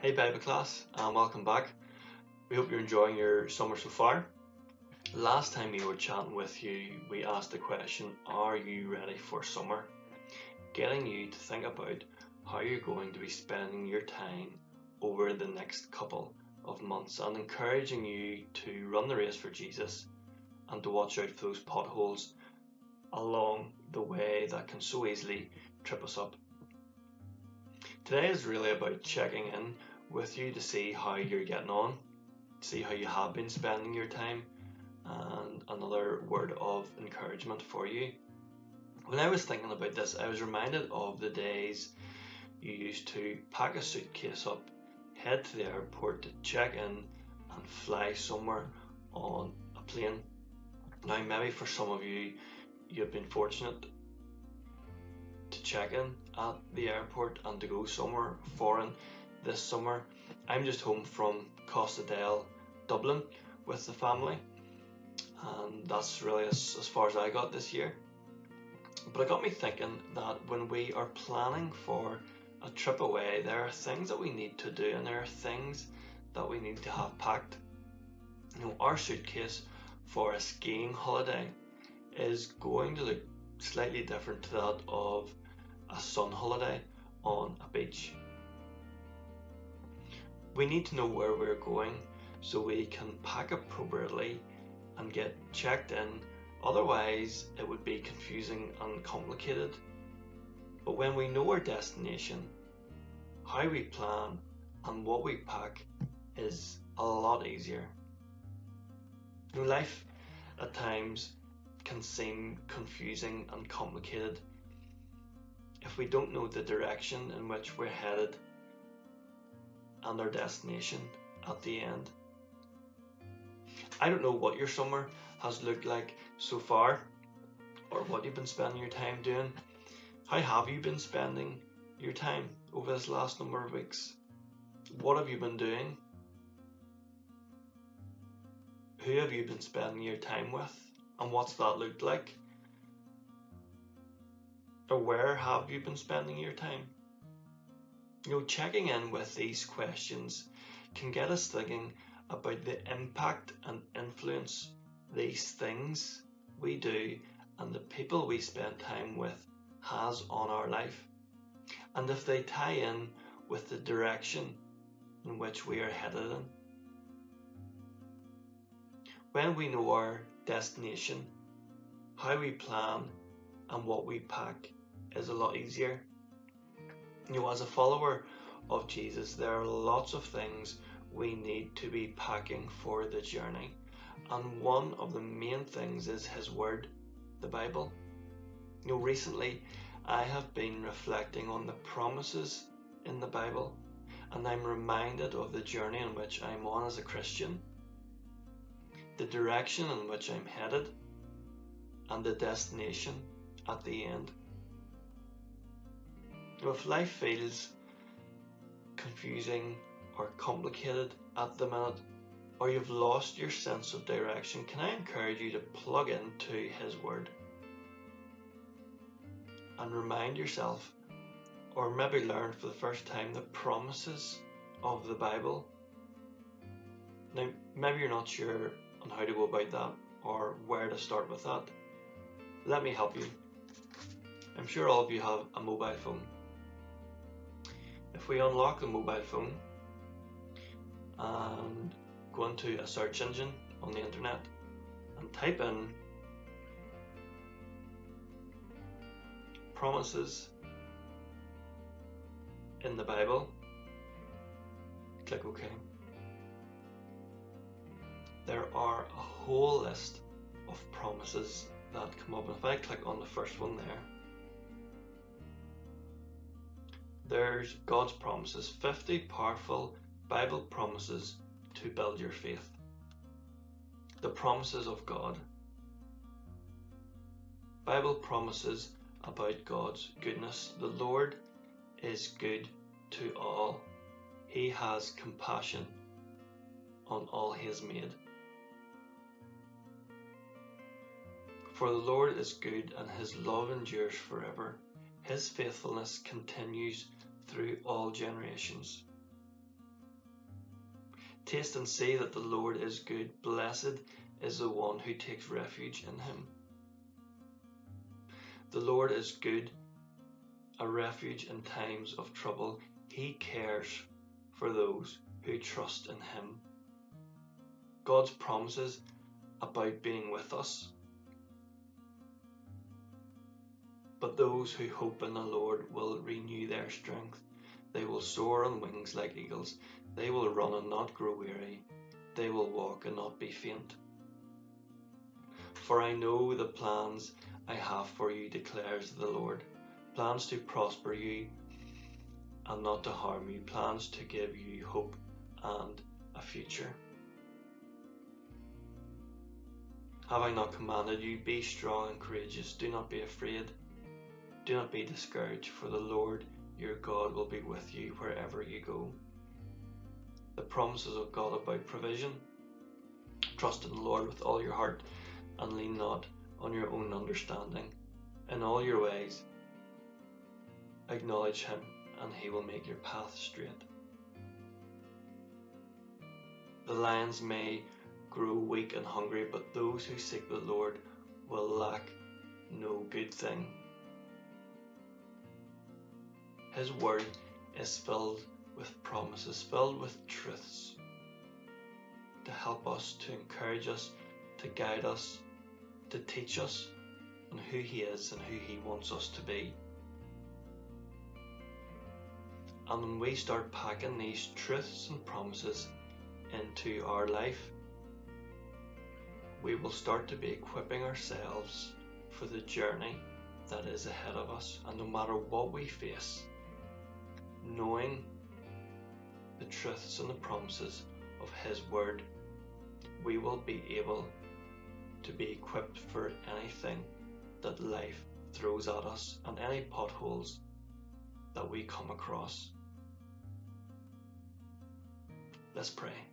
Hey Bible class, and welcome back. We hope you're enjoying your summer so far. Last time we were chatting with you, we asked the question, are you ready for summer? Getting you to think about how you're going to be spending your time over the next couple of months and encouraging you to run the race for Jesus and to watch out for those potholes along the way that can so easily trip us up. Today is really about checking in with you to see how you're getting on, see how you have been spending your time, and another word of encouragement for you. When I was thinking about this, I was reminded of the days you used to pack a suitcase up, head to the airport to check in, and fly somewhere on a plane. Now, maybe for some of you, you've been fortunate to check in at the airport and to go somewhere foreign this summer. I'm just home from Costa del, Dublin with the family, and that's really as far as I got this year. But it got me thinking that when we are planning for a trip away, there are things that we need to do and there are things that we need to have packed. Our suitcase for a skiing holiday is going to look slightly different to that of a sun holiday on a beach. We need to know where we're going so we can pack appropriately and get checked in. Otherwise, it would be confusing and complicated. But when we know our destination, how we plan and what we pack is a lot easier. Life at times can seem confusing and complicated if we don't know the direction in which we're headed and our destination at the end. I don't know what your summer has looked like so far or what you've been spending your time doing. How have you been spending your time over this last number of weeks? What have you been doing? Who have you been spending your time with? And what's that looked like? Or where have you been spending your time? Checking in with these questions can get us thinking about the impact and influence these things we do and the people we spend time with has on our life, and if they tie in with the direction in which we are headed in. When we know our destination, how we plan and what we pack is a lot easier. As a follower of Jesus, there are lots of things we need to be packing for the journey, and one of the main things is His Word, the Bible. Recently I have been reflecting on the promises in the Bible, and I'm reminded of the journey in which I'm on as a Christian, the direction in which I'm headed, and the destination at the end. If life feels confusing or complicated at the minute, or you've lost your sense of direction, can I encourage you to plug into His Word and remind yourself, or maybe learn for the first time, the promises of the Bible. Now, maybe you're not sure on how to go about that or where to start with that. Let me help you. I'm sure all of you have a mobile phone. If we unlock the mobile phone and go into a search engine on the internet and type in promises in the Bible, click OK. There are a whole list of promises that come up, and if I click on the first one there's God's promises, 50 powerful Bible promises to build your faith. The promises of God. Bible promises about God's goodness. The Lord is good to all. He has compassion on all He has made. For the Lord is good and His love endures forever. His faithfulness continues through all generations. Taste and see that the Lord is good. Blessed is the one who takes refuge in him. The Lord is good, a refuge in times of trouble. He cares for those who trust in him. God's promises about being with us. But those who hope in the Lord will renew their strength. They will soar on wings like eagles. They will run and not grow weary. They will walk and not be faint. For I know the plans I have for you, declares the Lord. Plans to prosper you and not to harm you. Plans to give you hope and a future. Have I not commanded you? Be strong and courageous. Do not be afraid. Do not be discouraged, for the Lord your God will be with you wherever you go. The promises of God about provision. Trust in the Lord with all your heart and lean not on your own understanding. In all your ways acknowledge him, and he will make your path straight. The lions may grow weak and hungry, but those who seek the Lord will lack no good thing. His word is filled with promises, filled with truths to help us, to encourage us, to guide us, to teach us on who he is and who he wants us to be. And when we start packing these truths and promises into our life, we will start to be equipping ourselves for the journey that is ahead of us. And no matter what we face, knowing the truths and the promises of his word, we will be able to be equipped for anything that life throws at us and any potholes that we come across. Let's pray.